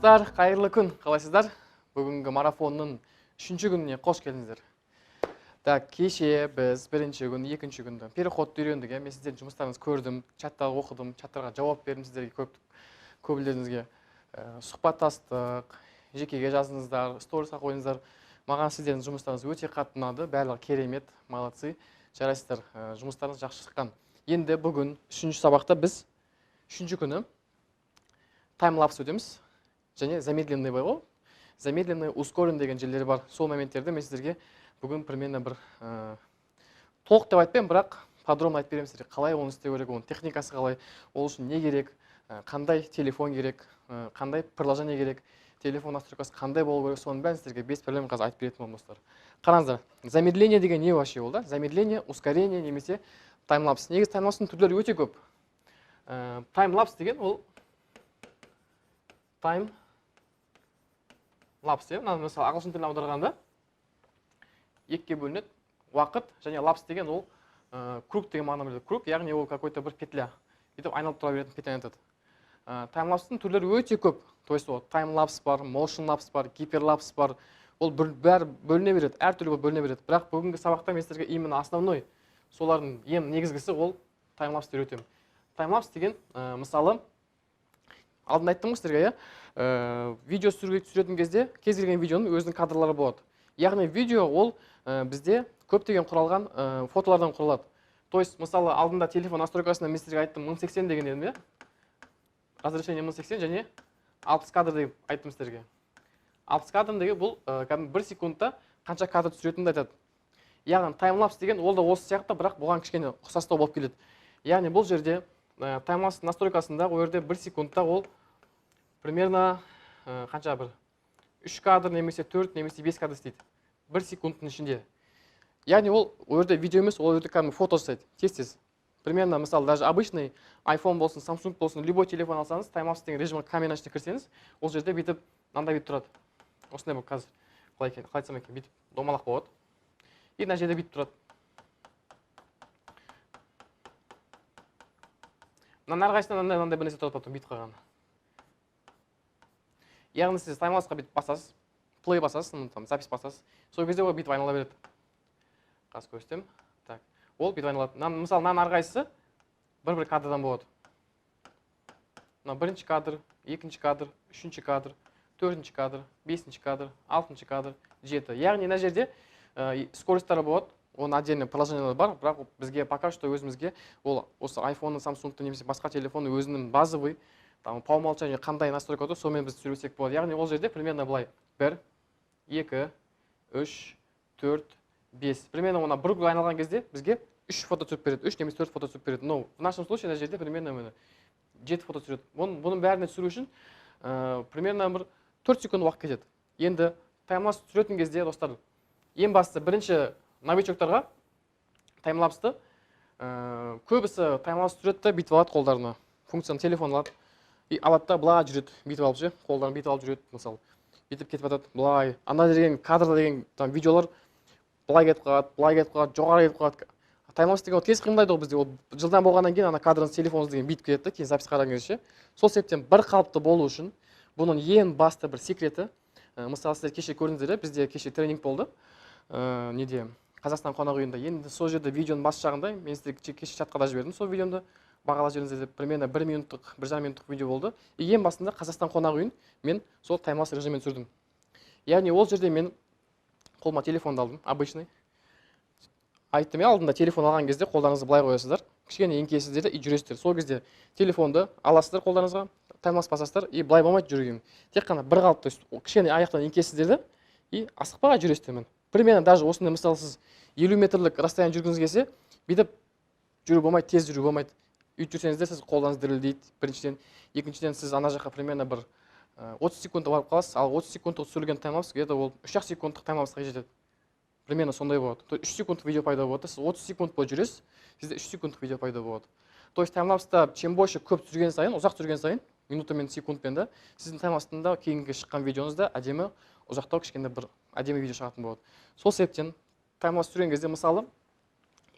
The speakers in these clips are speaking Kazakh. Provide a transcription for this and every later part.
Достар, қайырлы күн, қалайсыздар? Бүгінгі марафонның 3-ші күніне қош келдіңіздер. Так, кеше біз бірінші күн, екінші күнді переходты үйрендік. Мен сіздердің жұмыстарыңызды көрдім, чаттағы оқыдым, чаттарға жауап бердім сіздерге көбілеріңізге. Сұхбаттастық, жекеге жазыңыздар, сторисқа қойыңыздар. Маған сіздердің жұмыстарыңыз өте қатты ұнады, барлығы керемет, молодцы, жарайсыздар, жұмыстарыңыз жақсы шыққан. Енді бүгін 3-ші сабақта біз 3-ші күні таймлапс өтеміз. Және замедленный бар ғой. Замедленный, ускорен деген жерлері бар. Сол моменттерді мен сіздерге бүгін примерно бір толық деп айтпаймын, бірақ подробно айтып беремін сіздерге. Қалай оны істеу керек, оның техникасы қалай, ол үшін не керек, қандай телефон керек, қандай приложение керек, телефон настройкасы қандай болу керек, соның бәрін сіздерге без проблем қазір айтып беретін боламын, достар. Қараңыздар, замедление деген не вообще ол да? Замедление, ускорение немесе таймлапс. Негізі таймлапстың түрлері өте көп. Таймлапс деген ол таймлапс, мысалы ағылшын тіліне аударғанда екіге бөлінеді, уақыт және лапс деген ол круг деген мағына береді. Круг, яғни ол какой-то бір петля. Бүйтіп айналып тұра беретін петляны айтады. Таймлапстың түрлері өте көп. То есть ол таймлапс бар, motion лапс бар, гиперлапс бар. Ол бәрі бөліне береді, әртүрлі бөліне береді. Бірақ бүгінгі сабақта мен сіздерге именно основной, солардың ең негізгісі ол таймлапсты үйретемін. Таймлапс деген мысалы алдында айттым ғой сіздерге, видео түсіретін кезде кез келген видеоның өзінің кадрлары болады. Яғни видео ол бізде көптеген құралған фотолардан құралады. То есть, мысалы, алдында телефон настройкасында мен сіздерге айттым 1080 деген едім, разрешение 1080 және 60 кадр деп айттым сіздерге. 60 кадр деген бұл 1 секундта қанша кадр түсіретінді айтады. Яғни таймлапс деген ол да осы сияқты, бірақ бұған кішкене ұқсастау болып келеді. Яғни бұл жерде таймлапс настройкасында ол жерде 1 секундта ол примерно қанша бір 3 кадр немесе 4 немесе 5 кадр істейді. 1 секундтың ішінде. Яғни ол жерде видео емес, ол жерде кәдімгі фото жасайды. Тез-тез. Примерно, мысалы, даже обычный iPhone болсын, Samsung болсын, любой телефон алсаңыз, таймлапс деген режимге камера ішіне кірсеңіз, ол жерде бүйтіп мынандай бүйтіп тұрады. Осындай болып қазір. Қалай айтсам екен, бүйтіп домалақ болады. И мына жерде бүйтіп тұрады. Мына әрқайсысынан мынандай бір нәрсе тұрады, потом бүйтіп қойған. Яғни сіз таймлапсқа бүйтіп басасыз, плей басасыз, запись басасыз. Сол кезде ол бүйтіп айнала береді. Қазір көрсетемін. Так, ол бүйтіп айналады. Мысалы, мынаның әрқайсысы бір-бір кадрдан болады. Мына бірінші кадр, екінші кадр, үшінші кадр, төртінші кадр, бесінші кадр, алтыншы кадр, 7. Яғни мына жерде скоростары болады. Оның отдельный приложениялар бар, бірақ бізге пока что өзімізге ол осы iPhone, Samsung немесе басқа телефонның өзінің базовый по умолчанию қандай настройка отыр, сонымен біз түсірсек болады. Яғни ол жерде примерно былай 1, 2, 3, 4, 5. Примерно ona бір күн айналған кезде бізге 3 фото түсіріп береді, 3 немесе 4 фото түсіріп береді. Но в нашем случае мына жерде примерно 7 фото түсіреді. Бұның бәріне түсіру үшін примерно бір 4 секунд уақыт кетеді. Енді таймлапс түсіретін кезде, достар, ең бастысы бірінші новичоктарға таймлапсты көбісі таймлапс түсіреді, бүйтіп алады қолдарына. Функцияны телефон алады. И алады да былай жүреді, бүйтіп алып ше, қолдарын бүйтіп алып жүреді, мысалы. Бүйтіп кетіп жатады, былай. Ана деген кадрда деген видеолар былай кетіп қалады, жоғары кетіп қалады. Таймлапс деген тез қимылдайды ғой бізде. Ол жылдан болғаннан кейін ана кадрыңыз телефоныңыз деген бүйтіп кетеді, кейін запись қараған кезде ше. Сол себептен бір қалыпты болу үшін бұның ең басты бір секреті, мысалы сіздер кеше көрдіңіздер, бізде кеше тренинг болды. Неде? Қазақстан қонақ үйінде. Енді сол жерде видеоның бас жағында мен сіздерге кеше чатқа да жібердім сол видеоны. Бағалап жіберіңіздер деп, примерно 1 минуттық, 1,5 минуттық видео болды. И ең басында Қазақстан қонақ үйін мен сол таймлапс режиммен түсірдім. Яғни ол жерде мен қолыма телефонды алдым, обычный. Айттым, алдында телефон алған кезде қолдарыңызды былай қоясыздар, кішкене еңкейесіздер и жүресіздер. Сол кезде телефонды аласыздар қолдарыңызға, таймлапс басасыздар и былай болмайды жүргенім. Тек қана бір қалып, то есть кішкене аяқтан еңкейесіздер и асықпай жүресіздер. Примерно даже осындай мысалы сіз 50 метрлік расстояние жүргіңіз келсе, бүйтіп жүру болмайды, тез жүру болмайды. Үйтіп жүрсеңіздер сіз қолдарыңыз дірілдейді. Біріншіден, екіншіден сіз ана жаққа примерно бір 30 секундта барып қаласыз, ал 30 секундтық түсірілген таймлапс где-то ол 3 секундтық таймлапсқа жетеді. Примерно сондай болады. То есть 3 секундтық видео пайда болады. Сіз 30 секунд бойы жүресіз, сізде 3 секундтық видео пайда болады. То есть таймлапста чем больше көп түсірген сайын, ұзақ түсірген сайын, минутамен, секундпен да, сіздің таймлапстында кейінгі шыққан видеоңызда әдемі ұзақтау кішкене бір әдемі видео шығатын болады. Сол себептен таймлапс түсірген кезде мысалы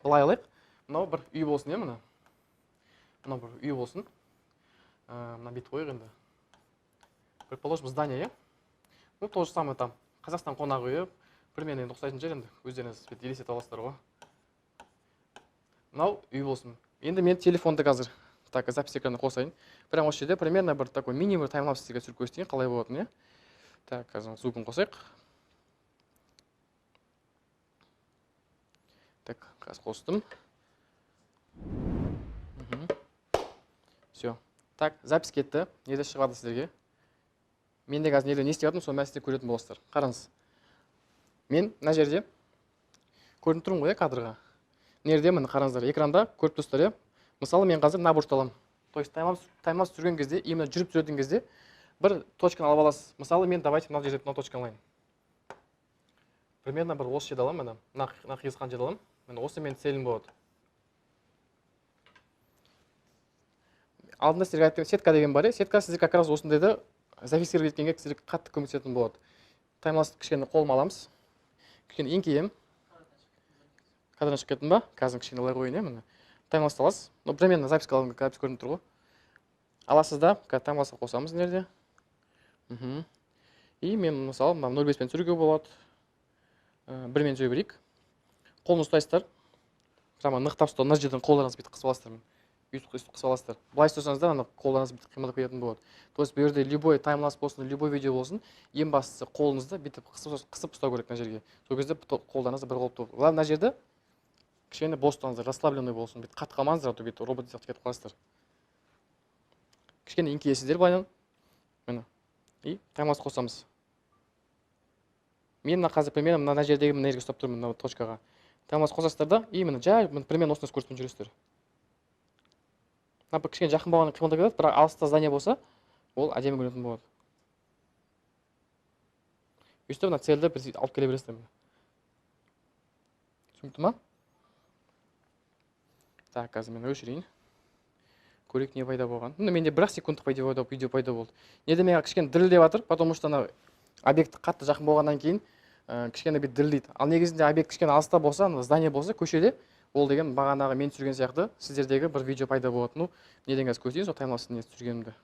былай алайық. Мынау бір үй болсын, мына. Мынау бір үй болсын. Мына бүйтіп қойық енді. предположим, здание, иә? Ну, то же самое там. Қазақстан қонақ үйі, примерно енді ұқсайтын жер енді өздеріңіз елестетіп аласыздар ғой. Мынау үй болсын. Енді мен телефонды қазір так запись экранына қосайын. Прямо осы жерде примерно бір такой мини бір таймлапс сізге түсіріп көрсетейін, қалай болатынын, иә? Так, қазір звукын қосайық. Так, қазір қостым. Все. Так, запись кетті. Неде шығады сіздерге? Мен де қазір неде не істеп жатырмын, сол мәселе көретін боласыздар. Қараңыз. Мен мына жерде көрініп тұрмын ғой, кадрға. Нерде міне қараңыздар, экранда көріп тұрсыздар, иә? Мысалы, мен қазір мына бұрышты аламын. То есть таймлапс түсірген кезде, именно жүріп түсіретін кезде бір точканы алып аласыз. Мысалы, мен давайте мына жерде мына точканы алайын. Примерно бір осы жерді аламын, мына қиысқан жерді аламын. Міне осы мен целім болады. Алдында сіздерге айтып сетка деген бар, сетка сіздер как раз осындайды зафиксировать еткенге сіздерге қатты көмектесетін болады. Таймлапс кішкене қолыма аламыз. Кішкене еңкейемін. Кадрдан шығып кеттім ба? Қазір кішкене олай қойын, міне. Таймлапс аласыз. Ну, примерно запись көрініп тұр ғой. Аласыз да, таймлапсқа қосамыз нерде. И мен мысалы 0.5-пен түсіруге болады. 1-мен түсіре берейік. Қолын ұстайсыздар. Прямо нықтап ұстау, мына жерден қолдарыңыз бүйтіп қысып аласыздар. Қысып аласыздар. Былай ұстасаңыздар, ана қолдарыңыз бүйтіп қимылдап кететін болады. То есть бұл жерде любой таймлапс болсын, любой видео болсын, ең бастысы қолыңызды бүйтіп қысып ұстау керек мына жерге. Сол кезде қолдарыңызды бір қолып тұрып. Главное мына жерде кішкене бос ұстаңыздар, расслабленный болсын. Бүйтіп қатты қалмаңыздар, то бүйтіп робот сияқты кетіп қаласыздар. Кішкене еңкейесіздер былайынан. Міне. И таймлапс қосамыз. Мен қазір примерно мына жердегі мына жерге ұстап тұрмын, мына точкаға. Таймлапс қосасыздар да, и міне жай примерно осындай скоростьпен жүресіздер. Мына кішкене жақын болғаннан қимылдап кетеді, бірақ алыста здание болса, ол әдемі көрінетін болады. Өйстіп мына цельді бір алып келе бересіздер. Түсінікті ма? Так, қазір мен өшірейін. Көрейік не пайда болған. Менде 1 секундтық видео пайда болды. Неде мен кішкене дірілдеп жатыр, потому что ана объект қатты жақын болғаннан кейін кішкене бет дірілдейді. Ал негізінде объект кішкене алыста болса, здание болса, көшеде, ол деген бағанағы мен түсірген сияқты сіздердегі бір видео пайда болады. Ну, неден қазір көрсетейін, сол таймлапстың не түсіргенімді.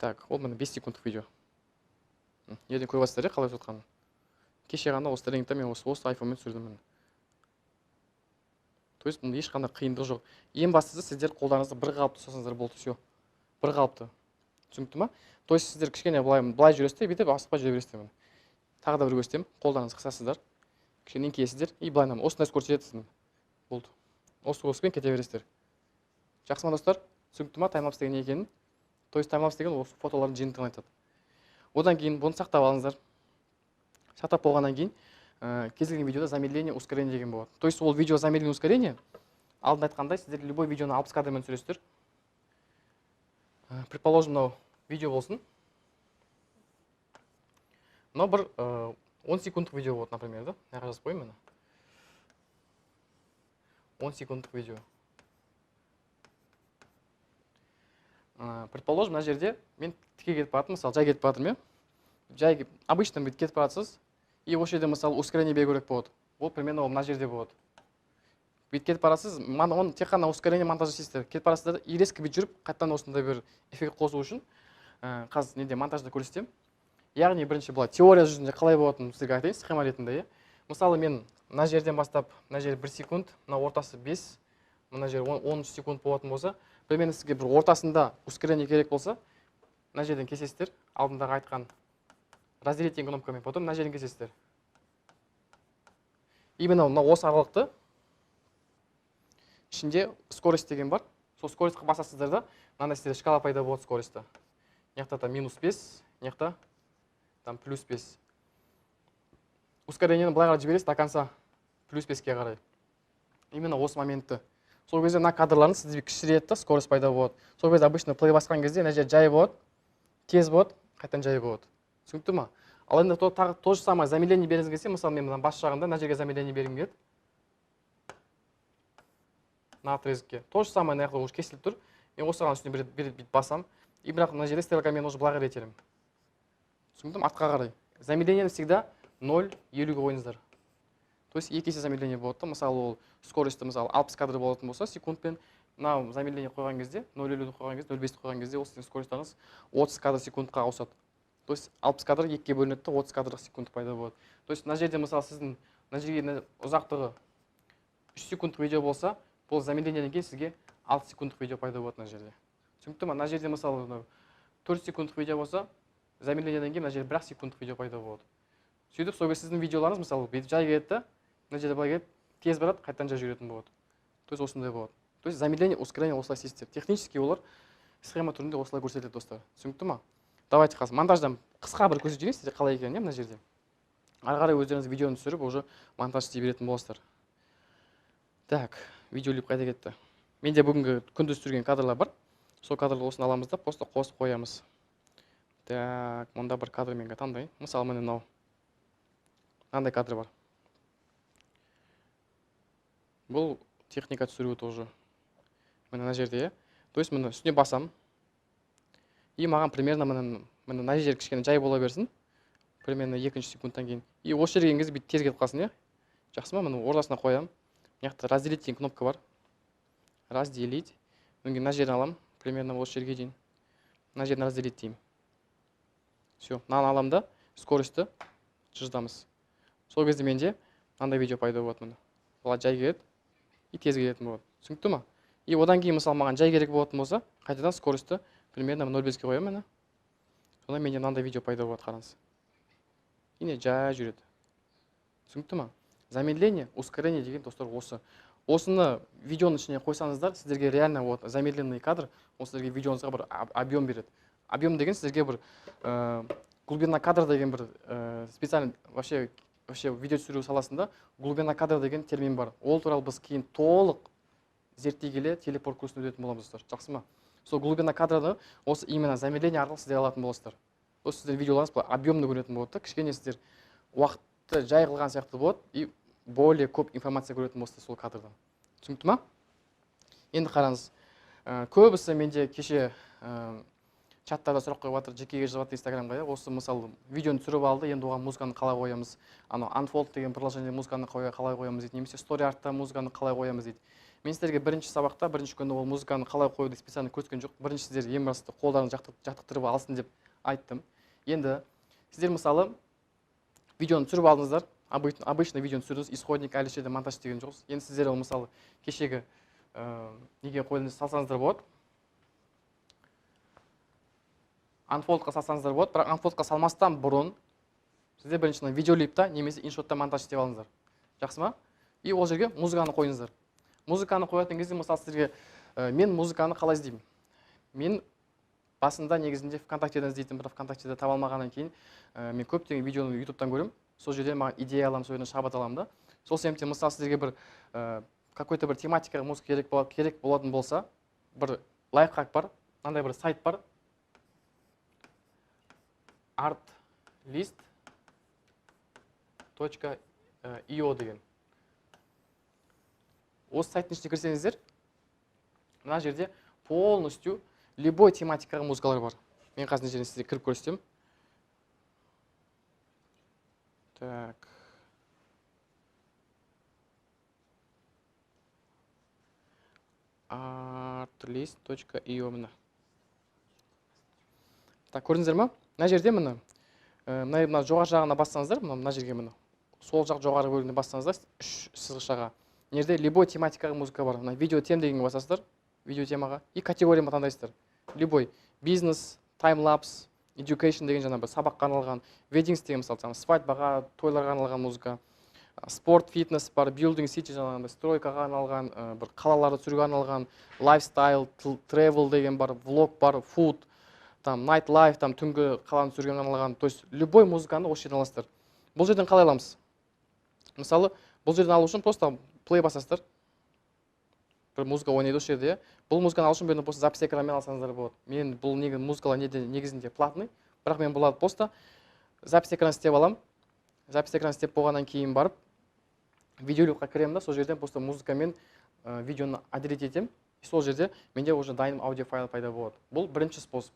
Так, ол міне 5 секундтық видео. Неден көріп жатсыздар, қалай өтіп жатқанын. Кеше ғана осы тренингте мен осы айфонмен түсірдім. То есть мұнда ешқандай қиындық жоқ. Ең бастысы сіздер қолдарыңызды бір қалыпты ұстасаңыздар болды, все. Бір қалыпты. Түсінікті ма? То есть сіздер кішкене былай жүресіздер, бүйтіп асықпай жүре бересіздер. Тағы да бір көрсетемін. Қолдарыңызды қысасыздар. Кішкене еңкейесіздер и былайынан осындай скорость жетесіздер. Болды. Осы скоростьпен кете бересіздер. Жақсы ма достар? Түсінікті ма таймлапс деген не екенін? То есть таймлапс деген осы фотолардың жиынтығын айтады. Одан кейін бұны сақтап алыңыздар. Сақтап болғаннан кейін кез келген видеода замедление, ускорение деген болады. То есть ол видео замедление, ускорение алдында айтқандай сіздер любой видеоны 60 кадрмен түсіресіздер. Предположим, мынау видео болсын. Мынау бір 10 секундтық видео болады, например, да? Мына жазып қоймын мені. 10 секундтық видео. Предположим, мына жерде мен тіке кетіп баратырмын, мысалы жай кетіп баратырмын, жай обычно бүйтіп кетіп баратсыз. И осы жерде мысалы ускорение беру керек болады. Ол примерно мына жерде болады. Бүйтіп кетіп барасыз, оны тек қана ускорение монтаж жасайсыздар. Кетіп барасыздар и резко бүйтіп жүріп, қайтадан осындай бір эффект қосу үшін қазір неде монтажда көрсетемін. Яғни бірінші былай теория жүзінде қалай болатынын сізге айтайын, схема ретінде. Мысалы мен мына жерден бастап, мына жер 1 секунд, мына ортасы 5, мына жер 13 секунд болатын болса, примерно сізге бір ортасында ускорение керек болса, мына жерден кесесіздер, алдындағы айтқан разделить деген кнопкамен, потом мына жерден кесесіздер. Именно осы аралықты ішінде скорость деген бар. Сол скоростьқа басасыздар да, мынандай сіздерде шкала пайда болады скоростьта. Мына жақта -5, мына жақта там +5. Ускорениені былай қарай жібересіз до конца +5-ке қарай. Именно осы моментті. Сол кезде мына кадрларын сізде кішірейеді да, скорость пайда болады. Сол кезде обычно плей басқан кезде мына жер жай болады, тез болады, қайтадан жай болады. Түсінікті ма? Ал енді то же самое замедление беріңіз келсе, мысалы мен бас жағында мына жерге замедление бергім келеді. Мына отрезкке. То же самое мына жақта уже кесіліп тұр. Мен осыған үстіне бүйтіп басам. И бірақ мына жерде стрелкамен уже былай қарай итеремін. Түсінікті ме? Артқа қарай. Замедление всегда 0,50-ге қойыңыздар. То есть екі есе замедление болады. Мысалы ол скорості мысалы 60 кадр болатын болса секундпен, мынау замедление қойған кезде 0,50 қойған кезде 0,5 қойған кезде ол сіздің скоростьтаңыз 30 кадр секундқа ауысады. То есть 60 кадр 2-ге бөлінеді де 30 кадр секунд пайда болады. То есть мына жерде мысалы сіздің мына жерге ұзақтығы 3 секундтық видео болса, бұл замедлениядан кейін сізге 6 секундтық видео пайда болады мына жерде. Түсінікті ма? Мына жерде мысалы 4 секундтық видео болса, замедлениядан кейін мына жерде 1 секундтық видео пайда болады. Сөйтіп сол кезде сіздің видеоларыңыз мысалы бүйтіп жай келеді да, мына жерде былай келіп тез барады, қайтадан жай жүретін болады. То есть осындай болады. То есть замедление, ускорение осылай істейсіздер. Технически олар схема түрінде осылай көрсетіледі достар. Түсінікті ма? Давайте қазір монтаждан қысқа бір көрсетейін сізге қалай екенін мына жерде. Ары қарай өздеріңіз видеоны түсіріп, уже монтаж істей беретін боласыздар. Так, видеолип қайда кетті? Менде бүгінгі күндіз түсірген кадрлар бар. Сол кадрларды осыны аламыз да, просто қосып қоямыз. Так, мұнда бір кадр менге таңдайын. Мысалы, міне мынау. Мынандай кадр бар. Бұл техника түсіруі тоже. Мына жерде. То есть мына үстіне басам. И маған примерно мына жер кішкене жай бола берсін. Примерно 2 секундтан кейін. И осы жерге келген кезде бүйтіп тез кетіп қалсын, иә? Жақсы ма? Мына ортасына қоямын. Мына жақта разделить деген кнопка бар. Разделить. Мына жерден аламын. Примерно осы жерге дейін. Мына жерден разделить деймін. Все, мынаны аламын да, скоростьті жылдамыз. Сол кезде менде мынандай видео пайда болады мына. Бұлар жай келеді и тез келетін болады. Түсінікті ма? И одан кейін мысалы маған жай керек болатын болса, қайтадан скоростьті примерно 0,5-ге қоямын міне. Сонда менде мынандай видео пайда болады, қараңыз. И не жай жүреді. Түсінікті ма? Замедление, ускорение деген достар осы. Осыны видеоның ішіне қойсаңыздар, сіздерге реально вот замедленный кадр, ол сіздерге видеоңызға бір объем береді. Объем деген сіздерге бір глубина кадр деген бір специально вообще видео түсіру саласында глубина кадр деген термин бар. Ол туралы біз кейін толық зерттей келе телепорт курсын өтетін боламыз достар. Жақсы ма? Сол глубина кадрды осы именно замедление арқылы сіздер алатын боласыздар. Осы сіздер видеоларыңыз объемды көретін болады. Кішкене сіздер уақытты жай қылған сияқты болады и более көп информация көретін боласыздар сол кадрдан. Түсінікті ма? Енді қараңыз. Көбісі менде кеше чаттарда сұрақ қойып жатыр, жекеге жазып жатыр Инстаграмға. Осы мысалы видеоны түсіріп алды, енді оған музыканы қалай қоямыз? Анау Unfold деген приложение музыканы қалай қоямыз дейді, немесе Story Art'та музыканы қалай қоямыз дейді. Мен сіздерге бірінші сабақта, бірінші күні ол музыканы қалай қоюды специально көрсеткен жоқ. Бірінші сіздер ең басты қолдарыңызды жаттықтырып алсын деп айттым. Енді сіздер мысалы видеоны түсіріп алдыңыздар, обычно видеоны түсірдіңіз, исходник әлі жерде монтаж деген жоқсыз. Енді сіздер ол мысалы кешегі неге қойылыңыз салсаңыздар болады. Unfoldқа салсаңыздар болады, бірақ Unfoldқа салмастан бұрын сіздер біріншіден видеолипта немесе иншотта монтаж істеп алыңыздар. Жақсы ма? И ол жерге музыканы қойыңыздар. Музыканы қоятын кезде мысалы сіздерге мен музыканы қалай іздеймін? Мен басында негізінде ВКонтактеден іздейтін, бірақ ВКонтактеде таба алмағаннан кейін мен көптеген видеоны ютубтан көремін. Сол жерден маған идея аламын, сол жерден шабыт аламын да. Сол себептен мысалы сіздерге бір какой-то бір тематикаға музыка керек болатын болса, бір лайфхак бар, мынандай бір сайт бар. artlist.io деген. Осы сайттың ішіне кірсеңіздер, мына жерде полностью любой тематикаға музыкалар бар. Мен қазір жеріне сізге кіріп көрсетемін. Так. artlist.io мына. Так, көрдіңіздер ма? Мына жерде мына жоғары жағына бассаңыздар, мына жерге мына. Сол жақ жоғары бөлігіне бассаңыздар, 3 сызғышаға. Мына жерде любой тематикаға музыка бар. Мына видео тем дегенге басасыздар, видео темаға. И категорияны таңдайсыздар. Любой бизнес, таймлапс, education деген жаңа бір сабаққа арналған, weddings деген мысалы свадьбаға, тойларға арналған музыка, спорт, фитнес бар, building city жаңағындай стройкаға арналған, бір қалаларды түсіруге арналған, lifestyle, travel деген бар, влог бар, food, там night life, там түнгі қаланы түсіруге арналған, то есть любой музыканы осы жерден аласыздар. Бұл жерден қалай аламыз? Мысалы, бұл жерден алу үшін просто play басасыздар. Бір музыка ойнайды осы жерде. Бұл музыканы алу үшін бәрін просто запись экранмен алсаңыздар болады. Мен бұл музыкалар негізінде платный, бірақ мен бұларды просто запись экран істеп аламын. Запись экран істеп болғаннан кейін барып видеолипқа кіремін да, сол жерден просто музыкамен видеоны адрет етемін. И сол жерде менде уже дайын аудио файл пайда болады. Бұл бірінші способ.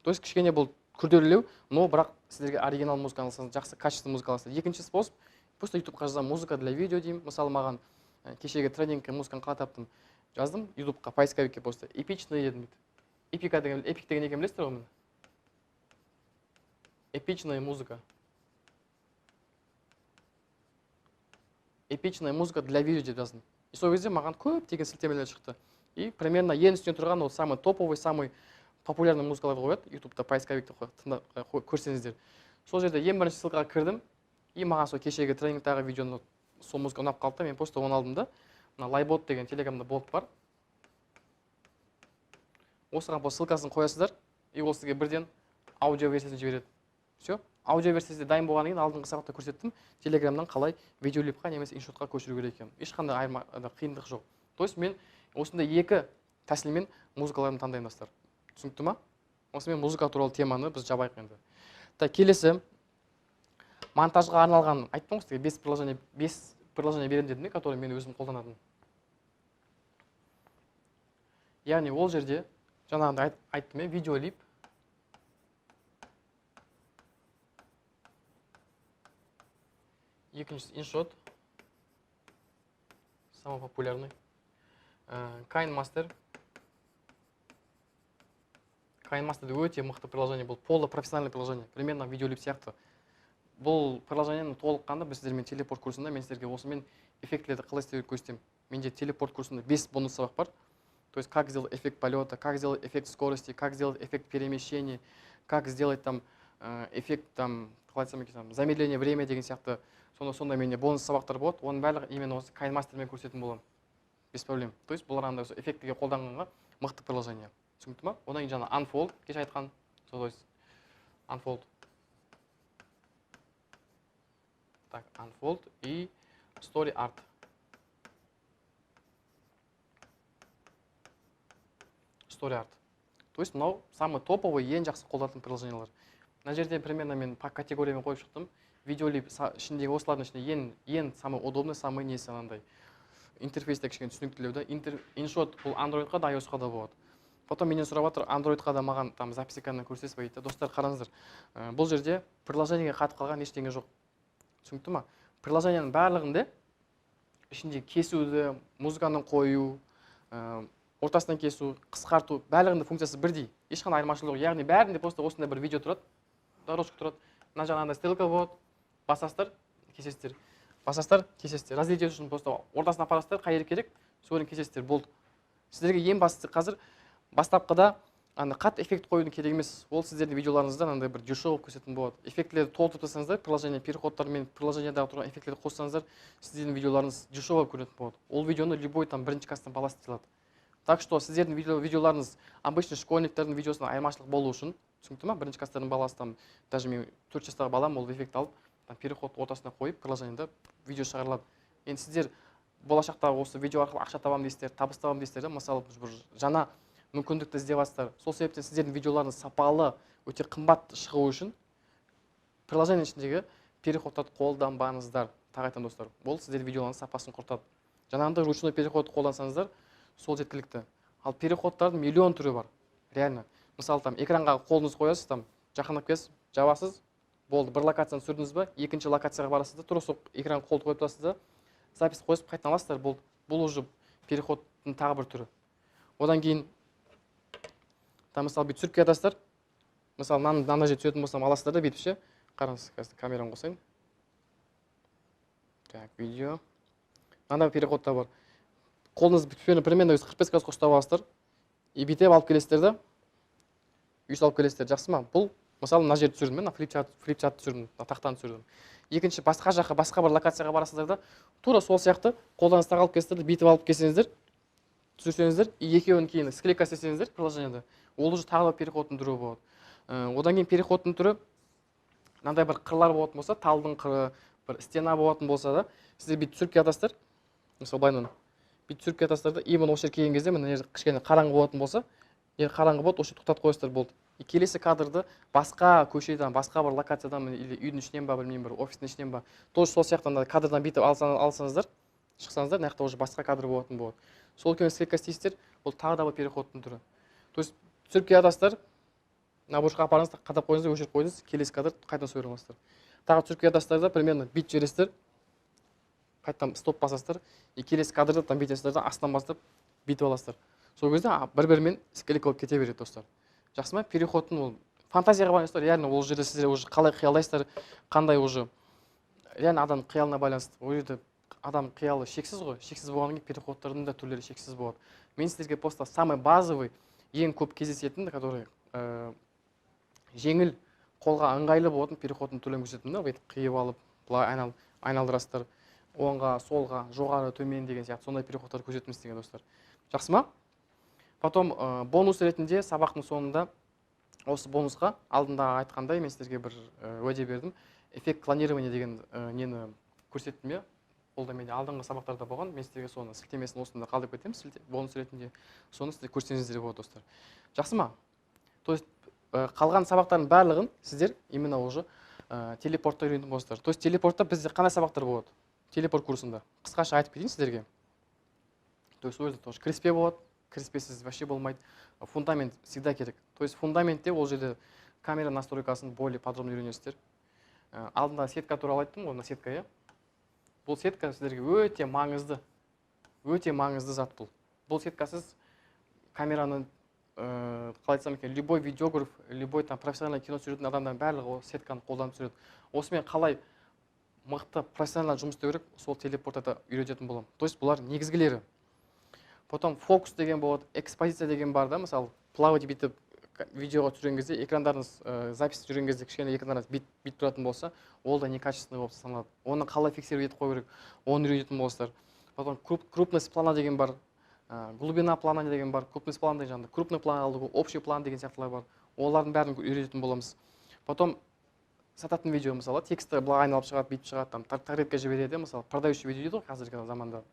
То есть кішкене бұл күрделілеу, но бірақ сіздерге оригинал музыканы алсаңыз, жақсы качественный музыка алсаңыз. Екінші способ, просто ютубқа жазам музыка для видео деймін. Мысалы маған кешегі тренингке музыканы қалай таптым. жаздым ютубқа, поисковикке просто эпичный дедім дейді. Эпика деген, эпик деген екен білесіздер ғой мені? Эпичная музыка. Эпичная музыка для видео деп жаздым. И сол кезде маған көптеген сілтемелер шықты. И примерно ең үстінен тұрған ол самый топовый, самый популярный музыкаларды қояды. ютубта поисковикте көрсеңіздер. Сол жерде ең бірінші ссылкаға кірдім. И маған сол кешегі тренингтағы видеоны сол музыка ұнап қалды. Мен просто оны алдым да. Мына Лайбот деген телеграмда бот бар. Осыған бұл ссылкасын қоясыздар. И ол сізге бірден аудио версиясын жібереді. Все. Аудио версиясы дайын болғаннан кейін алдыңғы сабақта көрсеттім. Телеграмнан қалай видеолипқа немесе иншотқа көшіру керек екенін. Ешқандай қиындық жоқ. То есть мен осындай екі тәсілмен музыкаларымды таңдаймын достар. Түсінікті ма? Осымен музыка туралы теманы біз жабайық енді. Келесі монтажға арналған айттым ғой сізге 5 приложение беремін дедім, которые мен өзім қолданатын. Яғни ол жерде жаңағыдай айттым, видеолип, екіншісі иншот, самый популярный, KineMaster. KineMaster өте мықты приложение, бұл полупрофессиональный приложение, примерно видеолип сияқты. Бұл приложениені толыққанды біз сіздермен телепорт курсында мен сіздерге осымен эффектілерді қалай істеуді көрсетемін. Менде телепорт курсында 5 бонус сабақ бар. То есть как сделать эффект полета, как сделать эффект скорости, как сделать эффект перемещения, как сделать там эффект там замедление времени деген сияқты. Сонда менде бонус сабақтар болады. Оның барлығы именно осы KineMasterмен көрсететін боламын. Без проблем. То есть бұлар андай эффектіге қолданғанға мықты приложение. Түсінікті ма? Одан кейін жаңа Unfold, кеше айтқан. То есть Unfold. Так, Unfold и Story Art. Story Art. То есть мынау самый топовый, ең жақсы қолданатын приложениялар. Мына жерде примерно мен по категориямен қойып шықтым. Видеолип ішіндегі осылардың ішінде ең самый удобный, самый несі анандай. Интерфейсте кішкене түсініктілеуді. InShot бұл Android-қа да iOS-қа да болады. Потом менен сұрап жатыр, Android-қа да маған там запись экранынан көрсетесіз бе дейді. Достар, қараңыздар. Бұл жерде приложениеге қатып қалған ештеңе жоқ. Түсінікті ма? Приложенияның барлығында ішінде кесуді, музыканы қою, ортасынан кесу, қысқарту, барлығында функциясы бірдей. Ешқандай айырмашылығы жоқ. Яғни бәрінде просто осындай бір видео тұрады, дорожка тұрады. Мына жағында стрелка болады. Басасыздар, кесесіздер. Басасыздар, кесесіздер. Разделить үшін просто ортасына апарасыздар, қай жері керек, соны кесесіздер. Болды. Сіздерге ең бастысы қазір бастапқыда қатты эффект қоюдың керек емес. Ол сіздердің видеоларыңызда андай бір дешево көрсететін болады. Эффектілерді толтырып тастаңыздар, приложение переходтар мен приложениедағы тұрған эффектілерді қоссаңыздар, сіздердің видеоларыңыз дешево көрінетін болады. Ол видеоны любой там бірінші кастан баласы істей алады. Так что сіздердің видеоларыңыз обычный школьниктердің видеосына айырмашылық болу үшін, түсінікті ма? Бірінші кастардың баласы там, даже мен 4 жастағы балам ол эффект алып, переход ортасына қойып, приложениеда видео шығарылады. Енді сіздер болашақта осы видео арқылы ақша табамын дейсіздер, табыс табамын дейсіздер, мысалы бір жаңа мүмкіндікті іздеп жатсыздар. Сол себептен сіздердің видеоларыңыз сапалы, өте қымбат шығу үшін приложение ішіндегі переходтарды қолданбаңыздар. Тағы айтамын достар, бұл сіздердің видеоларыңыз сапасын құртады. Жаңағындай ручной переходты қолдансаңыздар, сол жеткілікті. Ал переходтардың миллион түрі бар. Реально. Мысалы там экранға қолыңызды қоясыз, там жақындап келесіз, жабасыз, болды, бір локацияны түсірдіңіз ба, екінші локацияға барасыз да, тура сол экранға қолды қойып тұрасыз да, запись қойып қайтадан аласыздар, болды. Бұл уже переходтың тағы бір түрі. Одан кейін там мысалы бүйтіп түсіріп кетасыздар. Мысалы мына жерде түсетін болсам аласыздар да бүйтіп ше. Қараңыз, қазір камераны қосайын. Так, видео. Мынандай переходта бар. Қолыңызды примерно 45 градусқа ұстап аласыздар. И бүйтіп алып келесіздер да. Үйсі алып келесіздер, жақсы ма? Бұл мысалы мына жерде түсірдім, мен флипчарт түсірдім, тақтаны түсірдім. Екінші басқа жаққа, басқа бір локацияға барасыздар да, тура сол сияқты қолданыстарға алып келесіздер, бүйтіп алып келсеңіздер, түсірсеңіздер, екеуін кейін склейка істесеңіздер приложениеде, ол уже тағы да переходтың түрі болады. Одан кейін переходтың түрі мынандай бір қырлар болатын болса, талдың қыры, бір стена болатын болса да, сіздер бүйтіп түсіріп кетасыздар. Мысалы былайынан бүйтіп түсіріп кетасыздар да, именно осы жерге келген кезде мына жер кішкене қараңғы болатын болса, қараңғы болады, осы тоқтатып қойсыздар, болды. И келесі кадрды басқа көшеден, басқа бір локациядан или үйдің ішінен ба, білмеймін, бір офистің ішінен ба, тоже сол сияқты кадрдан бүйтіп алсаңыздар, шықсаңыздар, мына жақта уже басқа кадр болатын болады. Сол екеуін склейка істейсіздер, бұл тағы да бір переходтың түрі. То есть түсіріп кетасыздар, мына бұрышқа апарыңыздар, қадап қойыңыздар, өшіріп қойыңыз, келесі кадр қайтадан сөйлеп аласыздар. Тағы түсіріп кетасыздар да, примерно бүйтіп жібересіздер, қайтадан стоп басасыздар, и келесі кадрды там бүйтесіздер да, астынан бастап бүйтіп аласыздар. Сол кезде бір-бірімен скелет болып кете береді достар. Жақсы ма? Переходтың ол фантазияға байланысты, реально ол жерде сіздер уже қалай қиялдайсыздар, қандай уже реально адам қиялына байланысты. Ол жерде адам қиялы шексіз ғой. Шексіз болғаннан кейін переходтардың да түрлері шексіз болады. Мен сіздерге просто самый базовый, ең көп кездесетін, который жеңіл, қолға ыңғайлы болатын переходтың түрлерін көрсеттім да, бүйтіп қиып алып, былай айналдырасыздар. Оңға, солға, жоғары, төмен деген сияқты сондай переходтарды көрсеттім сіздерге достар. Жақсы ма? Потом бонус ретінде сабақтың соңында осы бонусқа алдында айтқандай мен сіздерге бір уәде бердім. Эффект клонирования деген нені көрсеттім я. Ол да менде алдыңғы сабақтарда болған. Мен сіздерге соны сілтемесін осында қалдырып кетемін, бонус ретінде. Соны сіздер көрсеңіздер болады достар. Жақсы ма? То есть қалған сабақтардың барлығын сіздер именно уже телепортта үйренетін боласыздар. То есть телепортта бізде қандай сабақтар болады? Телепорт курсында. Қысқаша айтып кетейін сіздерге. То есть өзі тоже кіріспе болады. Кіріспесіз вообще болмайды. Фундамент всегда керек. То есть фундаментте ол жерде камера настройкасын более подробно үйренесіздер. Алдында сетка туралы айттым ғой, сетка, иә. Бұл сетка сіздерге өте маңызды. Өте маңызды зат бұл. Бұл сеткасыз камераны қалай айтсам екен, любой видеограф, любой там профессиональный кино түсіретін адамдар барлығы ол сетканы қолданып түсіреді. Осымен қалай мықты профессионально жұмыс істеу керек, сол телепортта үйрететін боламын. То есть бұлар негізгілері. Потом фокус деген болады, экспозиция деген бар да, мысалы плавать бүйтіп видеоға түсірген кезде экрандарыңыз запись жүрген кезде кішкене экрандарыңыз бүйтіп тұратын болса, ол да некачественный болып саналады. Оны қалай фиксировать етіп қою керек, оны үйрететін боласыздар. Потом крупность плана деген бар, глубина плана деген бар, крупность плана деген жаңағыдай, крупный план алды, общий план деген сияқтылар бар. Олардың бәрін үйрететін боламыз. Потом сататын видео мысалы тексті былай айналып шығады, бүйтіп шығады, там таргетке жібереді, мысалы продающий видео дейді ғой қазіргі заманда.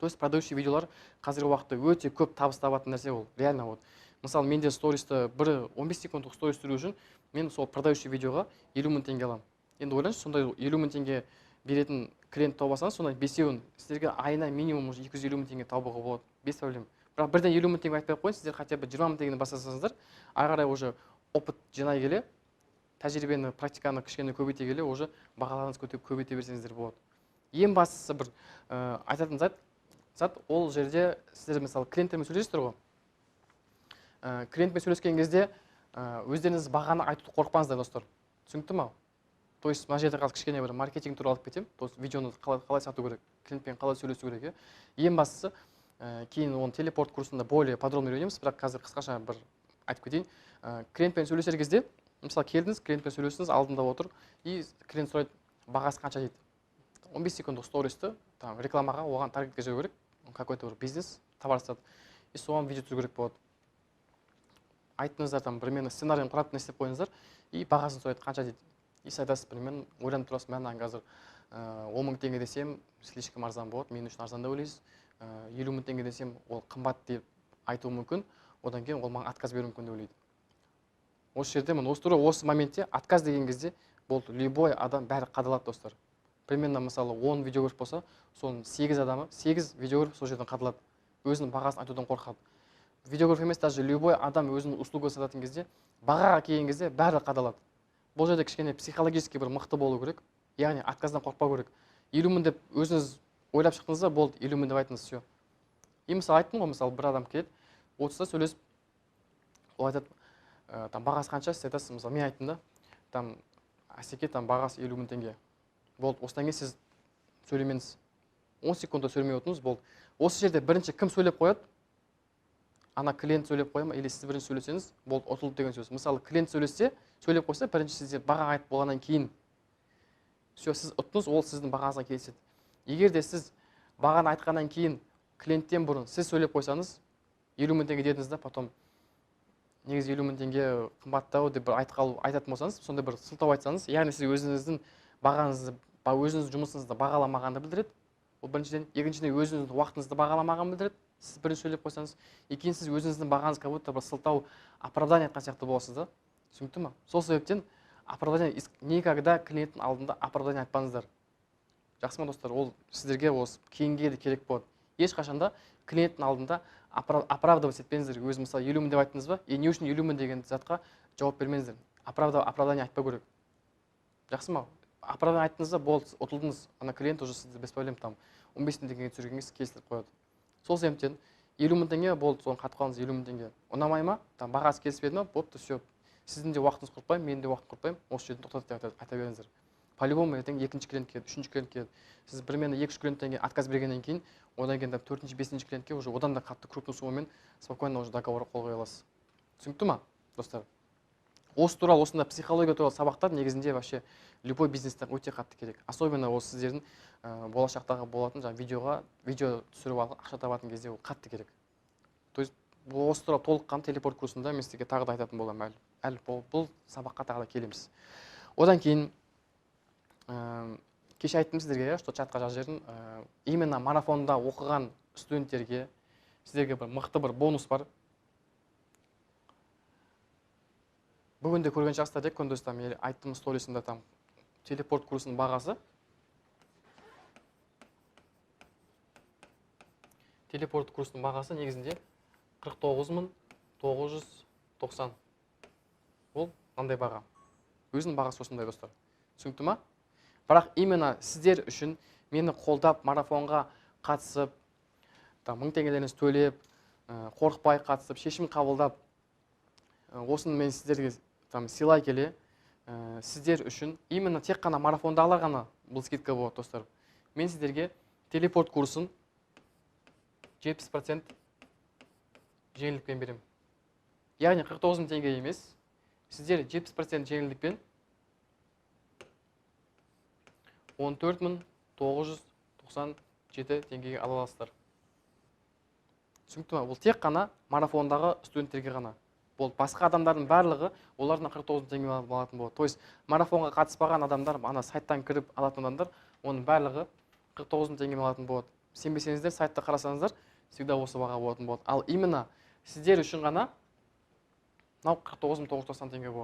То есть продающий видеолар қазіргі уақытта өте көп табыс табатын нәрсе ол. Реально вот. Мысалы менде стористі 15 секундық сторис түсіру үшін мен сол продающий видеоға 50 мың теңге аламын. Енді ойлаңызшы, сондай 50 мың теңге беретін клиент тауып алсаңыз, сондай бесеуін сіздерге айына минимум 250 мың теңге табуға болады. Без проблем. Бірақ бірден 50 мың теңге айтпай ақ қойын, сіздер хотя бы 20 мың теңгені бастасаңыздар, ары қарай уже опыт жинай келе, тәжірибені, практиканы кішкене көбейте келе, уже бағаларыңыз көбейте берсеңіздер болады. Ең бастысы бір айтатын зат ол жерде сіздер мысалы клиенттермен сөйлесіздер ғой. Клиентмен сөйлескен кезде өздеріңіз бағаны айтуды қорықпаңыздар достар. Түсінікті ма? То есть мына жерде қазір кішкене бір маркетинг туралы алып кетемін. То есть видеоны қалай сату керек, клиентпен қалай сөйлесу керек. Ең бастысы кейін оны телепорт курсында более подробно үйренеміз, бірақ қазір қысқаша бір айтып кетейін. Клиентпен сөйлесер кезде, мысалы келдіңіз, клиентпен сөйлесіңіз, алдында отыр, и клиент сұрайды, бағасы қанша дейді. 15 секундық стористі рекламаға оған таргетке жіберу керек, какой-то бір бизнес товар сатады, и соған видео түсіру керек болады. Айттыңыздар, там примерно сценарийін құрап не істеп қойыңыздар, и бағасын сұрайды, қанша дейді. И айтасыз, примерно ойланып тұрасыз, мен қазір 10 мың теңге десем, слишком арзан болады, мен үшін арзан деп ойлайсыз. 50 мың теңге десем, ол қымбат деп айтуы мүмкін, одан кейін ол маған отказ беруі мүмкін деп ойлайды. Осы жерде мен осы моментте отказ деген кезде болды, любой адам бәрі қадалады достар. Примерно мысалы 10 видеограф болса, соның 8 видеограф сол жерден қадалады. Өзінің бағасын айтудан қорқады. Видеограф емес, даже любой адам өзінің услуга сататын кезде, бағаға келген кезде бәрі қадалады. Бұл жерде кішкене психологически бір мықты болу керек. Яғни отказдан қорықпау керек. 50 мың деп өзіңіз ойлап шықтыңызда, болды, 50 мың деп айтыңыз, все. И мысалы айттым ғой, мысалы бір адам келеді, 30-та сөйлесіп, ол айтады, там бағасы қанша, сіз айтасыз, мысалы мен айттым да, там Асеке, там бағасы 50 мың теңге. Болды, осыдан кейін сіз сөйлемеңіз. 10 секундта сөйлемей отырыңыз, болды. Осы жерде бірінші кім сөйлеп қояды? Ана клиент сөйлеп қоя ма, или сіз бірінші сөйлесеңіз, болды, ұтылды деген сөз. Мысалы клиент сөйлеп қойса, бірінші сіздер баға айтып болғаннан кейін, все, сіз ұттыңыз, ол сіздің бағаңызға келіседі. Егер де сіз бағаны айтқаннан кейін клиенттен бұрын сіз сөйлеп қойсаңыз, 50 мың теңге дедіңіз да, потом негізі 50 мың теңге қымбаттау деп бір айтатын болсаңыз, сондай бір сылтау айтсаңыз, яғни сіз өзіңіздің бағаңызды, өзіңіздің жұмысыңызды бағаламағанды білдіреді. Ол біріншіден, екіншіден өзіңіздің уақытыңызды бағаламағанды білдіреді. Сіз бірінші сөйлеп қойсаңыз, кейін сіз өзіңіздің бағаңыз как будто бір сылтау оправдание айтқан сияқты боласыз да. Түсінікті ме? Сол себептен оправдание никогда клиенттің алдында оправдание айтпаңыздар. Жақсы ма достар? Ол сіздерге осы кейінге де керек болады. Ешқашанда клиенттің алдында оправдывать етпеңіздер. Өзі мысалы 50 мың деп айттыңыз ба? Не үшін 50 мың деген затқа жауап бермеңіздер. Оправдание айтпау керек. Жақсы ма? Оправдание айттыңыз да, болды, ұтылдыңыз. Ана клиент уже сізді без проблем там 15 мың теңгеге түсіргенге келістіріп қояды. Сол себептен 50 мың теңге болды, соны қатып қалыңыз, 50 мың теңге. Ұнамай ма? Там бағасы келіспеді ма? Бопты, все. Сіздің де уақытыңыз құртпаймын, менің де уақытым құртпаймын. Осы жерден тоқтатып деп айта беріңіздер. По-любому ертең екінші клиент келеді, үшінші клиент келеді. Сіз бірмен 2-3 клиенттен отказ бергеннен кейін, одан кейін 4-ші, 5-ші клиентке уже одан да қатты крупный суммамен спокойно уже договорға қол қоя аласыз. Түсінікті ма, достар? Осы туралы, осында психология туралы сабақтар негізінде вообще любой бизнесте өте қатты керек. Особенно ол сіздердің болашақтағы болатын видео түсіріп ақша табатын кезде ол қатты керек. То есть осы туралы толыққан телепорт курсында мен сізге тағы да айтатын боламын әлі бұл сабаққа тағы да келеміз. Одан кейін кеше айттым сіздерге, что чатқа жазып жібердім, именно марафонда оқыған студенттерге сіздерге бір мықты бір бонус бар. Бүгін де көрген шығарсыздар деп, күндіз там айттым сторисында там телепорт курсының бағасы. Телепорт курсының бағасы негізінде 49.990. Ол қандай баға? Өзінің бағасы осындай, достар. Түсінікті ма? Бірақ именно сіздер үшін мені қолдап марафонға қатысып, 1000 теңгелеріңіз төлеп, қорықпай қатысып, шешім қабылдап, осыны мен сіздерге сыйлай келе, сіздер үшін именно тек қана марафондағылар ғана бұл скидка болады, достар. Мен сіздерге телепорт курсын 70% жеңілдікпен беремін. Яғни 49 мың теңге емес, сіздер 70% жеңілдікпен 14.997 теңгеге ала аласыздар. Түсінікті ма? Бұл тек қана марафондағы студенттерге ғана. Бұл басқа адамдардың барлығы олардан 49 теңге алатын болады. То есть марафонға қатыспаған адамдар, ана сайттан кіріп алатын адамдар, оның барлығы 49 теңге алатын болады. Сенбесеңіздер, сайтта қарасаңыздар, всегда осы баға болатын болады. Ал именно сіздер үшін ғана 49.990 теңге болады.